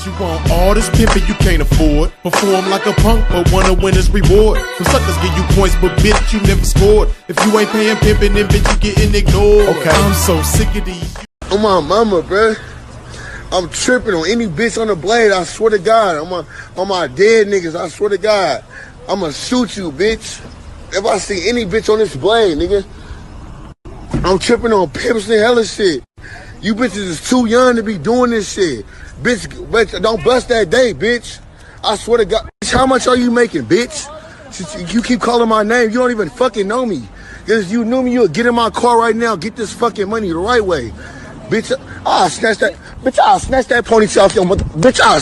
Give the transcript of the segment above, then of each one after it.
But you want all this pimping you can't afford. Perform like a punk, but wanna win his reward. Some suckers give you points, but bitch, you never scored. If you ain't paying pimping, then bitch, you getting ignored. Okay, I'm so sick of these. On my mama, bruh. I'm tripping on any bitch on the blade, I swear to God. On my dead niggas, I swear to God. I'ma shoot you, bitch. If I see any bitch on this blade, nigga. I'm tripping on Pimps and hella shit. You bitches is too young to be doing this shit. Bitch, don't bust that day, bitch. I swear to God. Bitch, how much are you making, bitch? You keep calling my name. You don't even fucking know me. Because if you knew me, you would get in my car right now, get this fucking money the right way. Bitch, I'll snatch that. Bitch, I'll snatch that ponytail off your mother. Bitch, I'll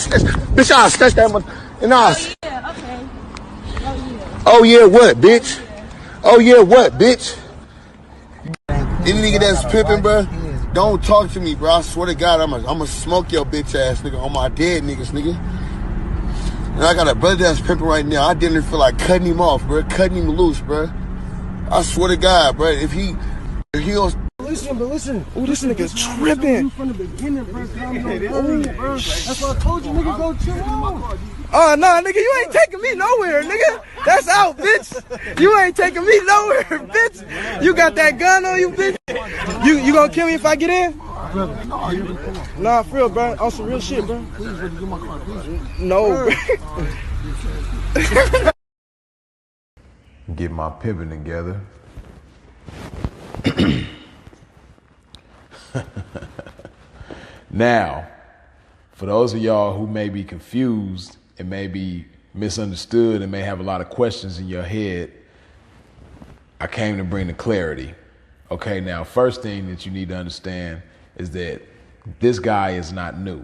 snatch that mother. And I'll. Oh, yeah, okay. Oh, yeah, what, bitch? Oh, yeah, what, bitch? Any nigga that's pimping, bro, don't talk to me, bro. I swear to God, I'ma smoke your bitch ass, nigga, on my dead niggas, nigga. And I got a brother that's pimping right now. I didn't feel like cutting him off, bro, cutting him loose, bro. I swear to God, bro, if he don't... Listen. Ooh, this nigga's tripping. From the beginning, bro. Bro. That's why I told you, nigga, go chill out. Oh, nah, nigga, you ain't taking me nowhere, nigga. That's out, bitch. You ain't taking me nowhere, bitch. You got that gun on you, bitch. You gonna kill me if I get in? Nah, for real, bro. On some real shit, bro. Please, get my car, please. No, bro. Get my pimping together. Now, for those of y'all who may be confused and may be misunderstood and may have a lot of questions in your head, I came to bring the clarity. Okay, now, first thing that you need to understand is that this guy is not new.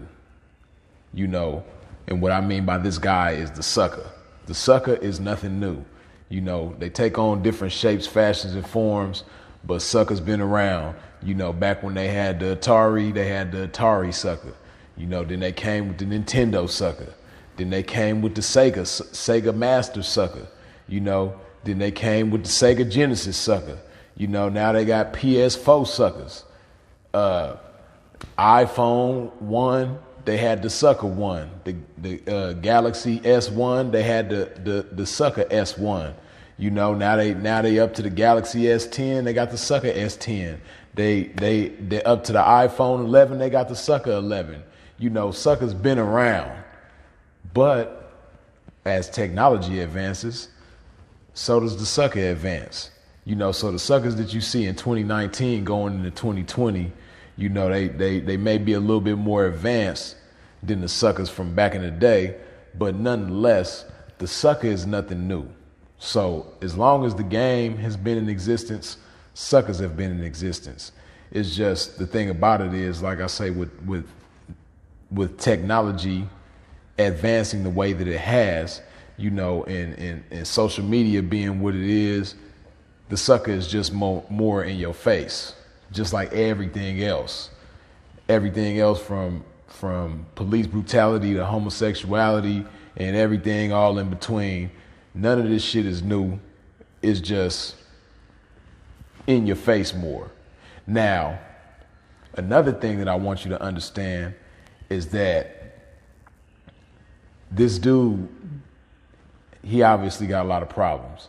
You know, and what I mean by this guy is the sucker. The sucker is nothing new. You know, they take on different shapes, fashions, and forms, but sucker's been around. You know, back when they had the Atari sucker. You know, then they came with the Nintendo sucker. Then they came with the Sega Master sucker. You know, then they came with the Sega Genesis sucker. You know, now they got PS4 suckers. iPhone 1, they had the sucker 1. The Galaxy S1, they had the sucker S1. You know, now they up to the Galaxy S10, they got the sucker S10. They up to the iPhone 11, they got the sucker 11. You know, sucker's been around. But as technology advances, so does the sucker advance. You know, so the suckers that you see in 2019 going into 2020, you know, they may be a little bit more advanced than the suckers from back in the day, but nonetheless, the sucker is nothing new. So as long as the game has been in existence, suckers have been in existence. It's just the thing about it is, like I say, with technology advancing the way that it has, you know, and social media being what it is, the sucker is just more in your face, just like everything else. Everything else from police brutality to homosexuality and everything all in between. None of this shit is new. It's just in your face more. Now, another thing that I want you to understand is that this dude, he obviously got a lot of problems.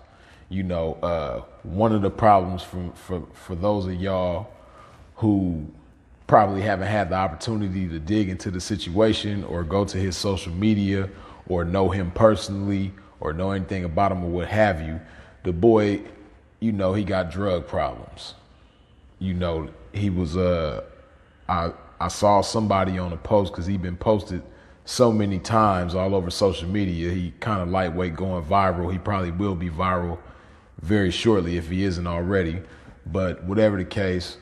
You know, one of the problems for those of y'all who probably haven't had the opportunity to dig into the situation or go to his social media or know him personally or know anything about him or what have you, the boy, you know, he got drug problems. You know, he was, I saw somebody on a post, because he'd been posted so many times all over social media. He kind of lightweight going viral. He probably will be viral very shortly if he isn't already. But whatever the case,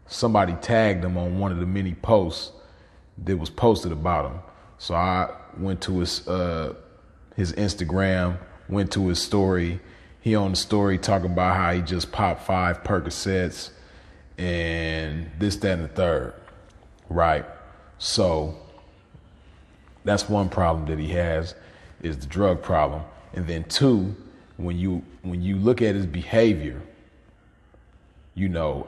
somebody tagged him on one of the many posts that was posted about him. So I went to his Instagram, went to his story. He on the story talking about how he just popped 5 Percocets and this, that, and the third, right? So that's one problem that he has, is the drug problem. And then 2, when you look at his behavior, you know,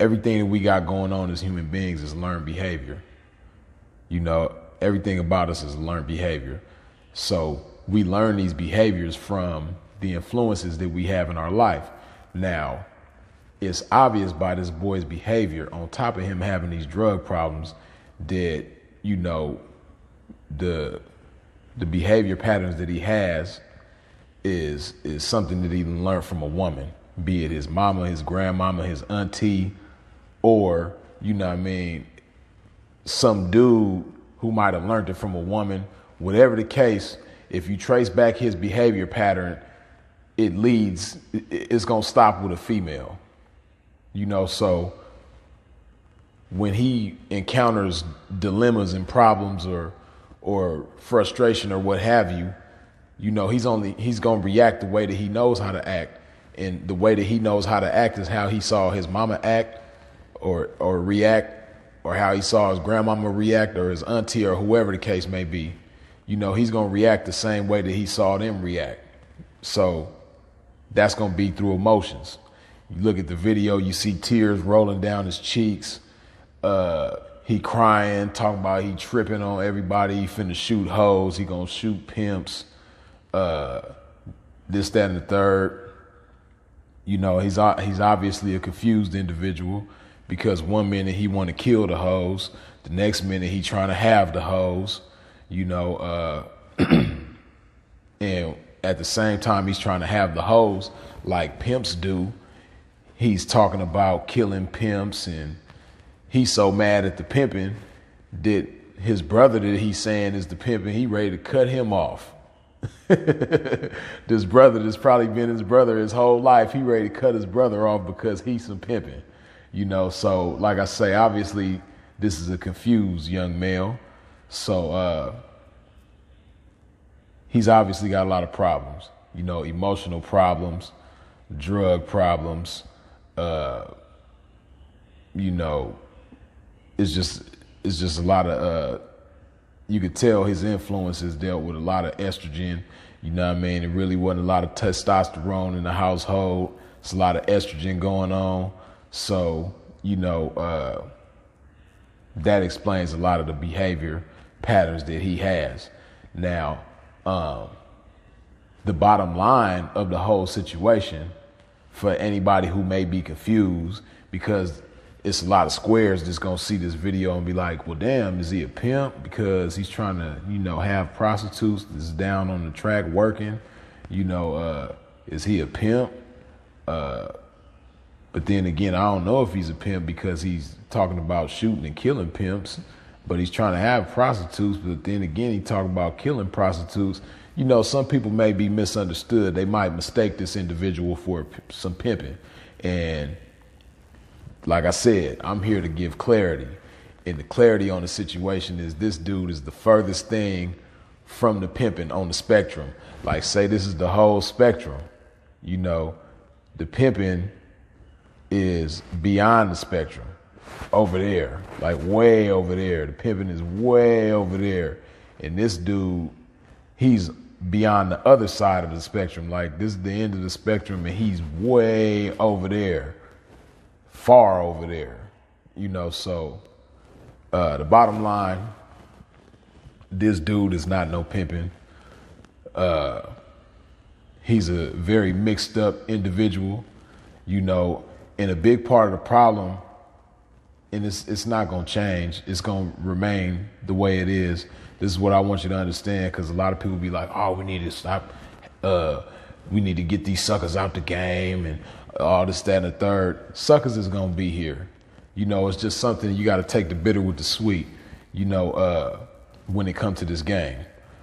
everything that we got going on as human beings is learned behavior. You know, everything about us is learned behavior. So we learn these behaviors from the influences that we have in our life. Now, it's obvious by this boy's behavior, on top of him having these drug problems, that, you know, the behavior patterns that he has is something that he learned from a woman, be it his mama, his grandmama, his auntie, or, you know what I mean, some dude who might have learned it from a woman. Whatever the case, if you trace back his behavior pattern, it's going to stop with a female. You know, so when he encounters dilemmas and problems or frustration or what have you, you know, he's going to react the way that he knows how to act. And the way that he knows how to act is how he saw his mama act or react, or how he saw his grandmama react, or his auntie, or whoever the case may be. You know, he's going to react the same way that he saw them react. So that's going to be through emotions. You look at the video, you see tears rolling down his cheeks. He crying, talking about he tripping on everybody. He finna shoot hoes. He gonna shoot pimps. This, that, and the third. You know, he's obviously a confused individual, because one minute he want to kill the hoes, the next minute he trying to have the hoes. You know, and at the same time he's trying to have the hoes like pimps do. He's talking about killing pimps, and he's so mad at the pimping that his brother that he's saying is the pimping, he ready to cut him off. This brother that's probably been his brother his whole life, he ready to cut his brother off because he's some pimping. You know, so like I say, obviously this is a confused young male. So he's obviously got a lot of problems, you know, emotional problems, drug problems. You know, it's just a lot of, you could tell his influences dealt with a lot of estrogen. You know what I mean? It really wasn't a lot of testosterone in the household. It's a lot of estrogen going on. So, you know, that explains a lot of the behavior patterns that he has. Now, the bottom line of the whole situation, for anybody who may be confused, because it's a lot of squares that's going to see this video and be like, well, damn, is he a pimp because he's trying to, you know, have prostitutes that's down on the track working? You know, is he a pimp? But then again, I don't know if he's a pimp because he's talking about shooting and killing pimps, but he's trying to have prostitutes. But then again, he talking about killing prostitutes. You know, some people may be misunderstood. They might mistake this individual for some pimping. And like I said, I'm here to give clarity. And the clarity on the situation is this dude is the furthest thing from the pimping on the spectrum. Like, say this is the whole spectrum. You know, the pimping is beyond the spectrum, over there, like way over there. The pimping is way over there. And this dude, he's beyond the other side of the spectrum. Like, this is the end of the spectrum and he's way over there, far over there, you know. So the bottom line, this dude is not no pimping. He's a very mixed up individual, you know, and a big part of the problem, and it's not going to change. It's going to remain the way it is. This is what I want you to understand, because a lot of people be like, oh, we need to stop. We need to get these suckers out the game and all this, that, and the third. Suckers is going to be here. You know, it's just something you got to take the bitter with the sweet, you know, when it comes to this game.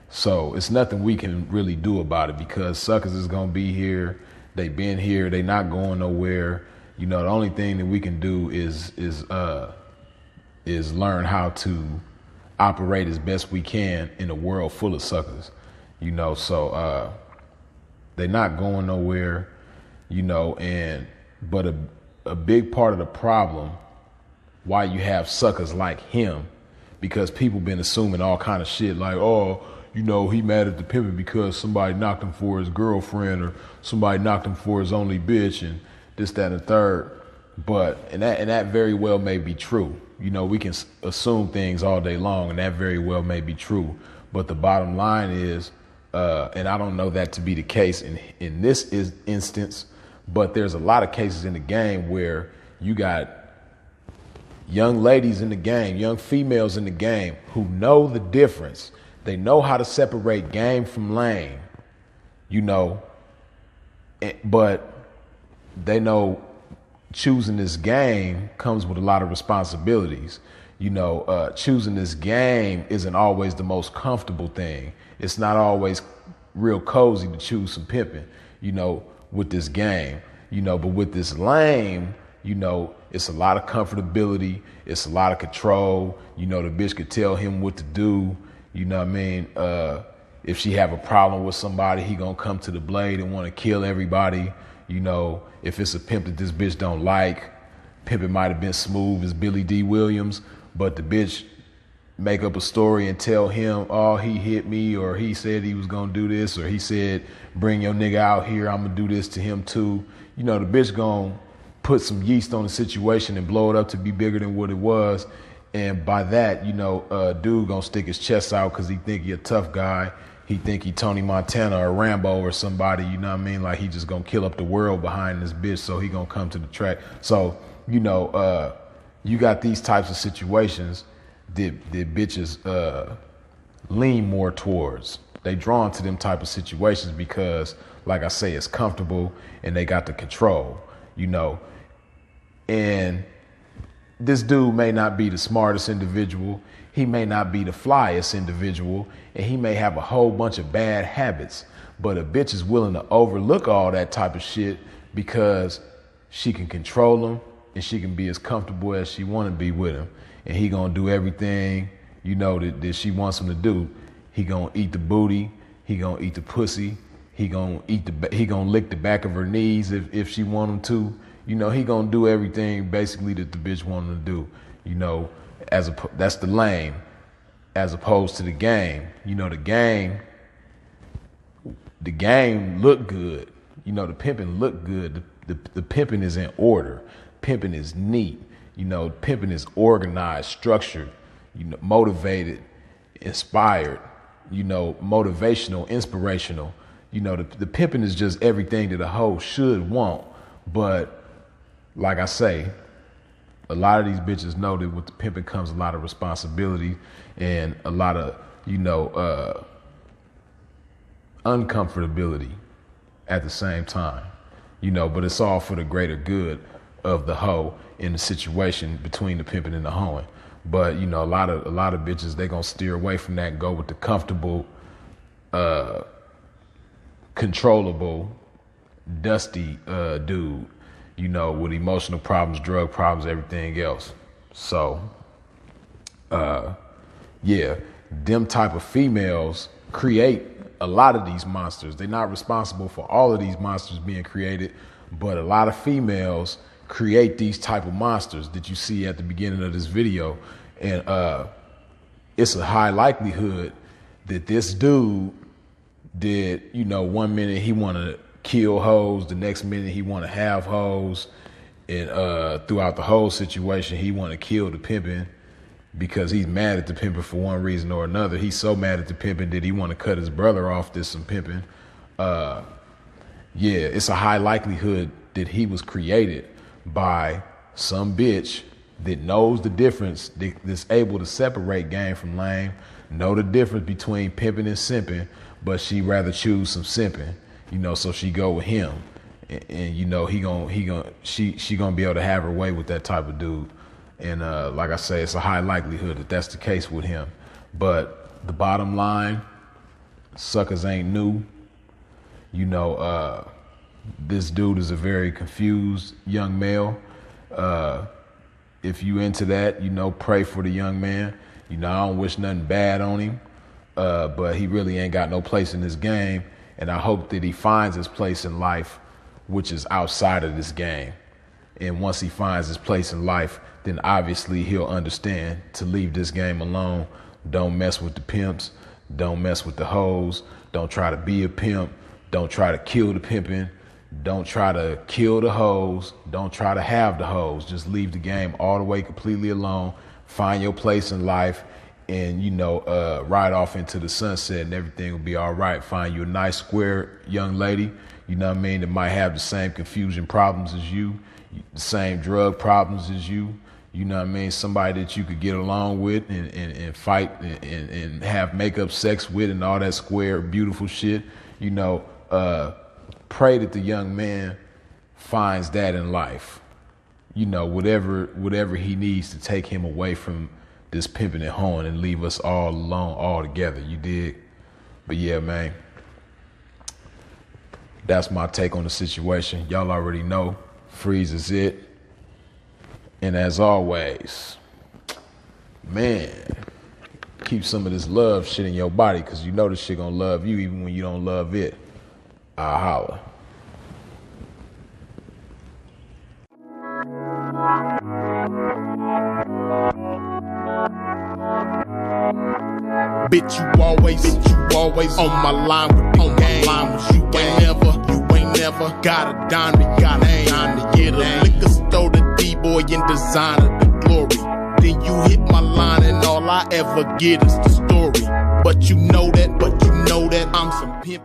So it's nothing we can really do about it, because suckers is going to be here. They been here. They not going nowhere. You know, the only thing that we can do is learn how to operate as best we can in a world full of suckers, you know. So they're not going nowhere, you know. But a big part of the problem why you have suckers like him, because people been assuming all kind of shit like, oh, you know, he mad at the pimpin' because somebody knocked him for his girlfriend, or somebody knocked him for his only bitch, and this, that, and the third. And that very well may be true. You know, we can assume things all day long, and that very well may be true. But the bottom line is, and I don't know that to be the case in this instance, but there's a lot of cases in the game where you got young ladies in the game, young females in the game who know the difference. They know how to separate game from lane, you know, but they know choosing this game comes with a lot of responsibilities. You know, choosing this game isn't always the most comfortable thing. It's not always real cozy to choose some pimping, you know, with this game, you know, but with this lane, you know, it's a lot of comfortability. It's a lot of control. You know, the bitch could tell him what to do. You know what I mean? If she have a problem with somebody, he gonna come to the blade and want to kill everybody. You know, if it's a pimp that this bitch don't like, pimping might have been smooth as Billy D. Williams, but the bitch make up a story and tell him, oh, he hit me, or he said he was gonna do this, or he said, bring your nigga out here, I'm gonna do this to him too. You know, the bitch gonna put some yeast on the situation and blow it up to be bigger than what it was. And by that, you know, dude gonna stick his chest out because he think he a tough guy. He think he Tony Montana or Rambo or somebody, you know what I mean? Like he just gonna kill up the world behind this bitch, so he gonna come to the track. So, you know, you got these types of situations that bitches lean more towards. They drawn to them type of situations because, like I say, it's comfortable and they got the control, you know. And this dude may not be the smartest individual. He may not be the flyest individual, and he may have a whole bunch of bad habits, but a bitch is willing to overlook all that type of shit because she can control him and she can be as comfortable as she want to be with him. And he gonna do everything, you know, that she wants him to do. He gonna eat the booty. He gonna eat the pussy. He gonna lick the back of her knees if she want him to. You know, he gonna do everything basically that the bitch want him to do. You know, that's the lane, as opposed to the game. You know, the game look good. You know, the pimping look good. The pimping is in order. Pimping is neat. You know, pimping is organized, structured, you know, motivated, inspired, you know, motivational, inspirational. You know, the pimping is just everything that a hoe should want. But like I say, a lot of these bitches know that with the pimping comes a lot of responsibility and a lot of, you know, uncomfortability at the same time, you know, but it's all for the greater good of the hoe in the situation between the pimping and the hoeing. But, you know, a lot of bitches, they gonna steer away from that and go with the comfortable, controllable, dusty dude, you know, with emotional problems, drug problems, everything else. So, yeah, them type of females create a lot of these monsters. They're not responsible for all of these monsters being created, but a lot of females create these type of monsters that you see at the beginning of this video. And it's a high likelihood that this dude did, you know, 1 minute he want to kill hoes, the next minute he want to have hoes, and throughout the whole situation he want to kill the pimping because he's mad at the pimping for one reason or another. He's so mad at the pimping that he want to cut his brother off this some pimping. Yeah, it's a high likelihood that he was created by some bitch that knows the difference, that's able to separate game from lame, know the difference between pimping and simping, but she rather choose some simping, you know, so she go with him. And you know, she gonna be able to have her way with that type of dude. And like I say, it's a high likelihood that that's the case with him. But the bottom line, suckers ain't new. You know, this dude is a very confused young male. If you into that, you know, pray for the young man. You know, I don't wish nothing bad on him, but he really ain't got no place in this game. And I hope that he finds his place in life, which is outside of this game. And once he finds his place in life, then obviously he'll understand to leave this game alone. Don't mess with the pimps. Don't mess with the hoes. Don't try to be a pimp. Don't try to kill the pimping. Don't try to kill the hoes. Don't try to have the hoes. Just leave the game all the way completely alone. Find your place in life and, you know, ride off into the sunset and everything will be all right. Find you a nice, square young lady, you know what I mean, that might have the same confusion problems as you, the same drug problems as you. You know what I mean? Somebody that you could get along with and fight and have makeup sex with and all that square, beautiful shit. You know, pray that the young man finds that in life. You know, whatever he needs to take him away from this pimping and hoeing and leave us all alone, all together. You dig? But yeah, man, that's my take on the situation. Y'all already know. Freeze is it. And as always, man, keep some of this love shit in your body because you know this shit gonna love you even when you don't love it. I'll holler. Bitch, you always on my line with on my line with you ain't never got a dime to get a liquor store, the D-boy and designer, the glory. Then you hit my line and all I ever get is the story. But you know that I'm some pimp.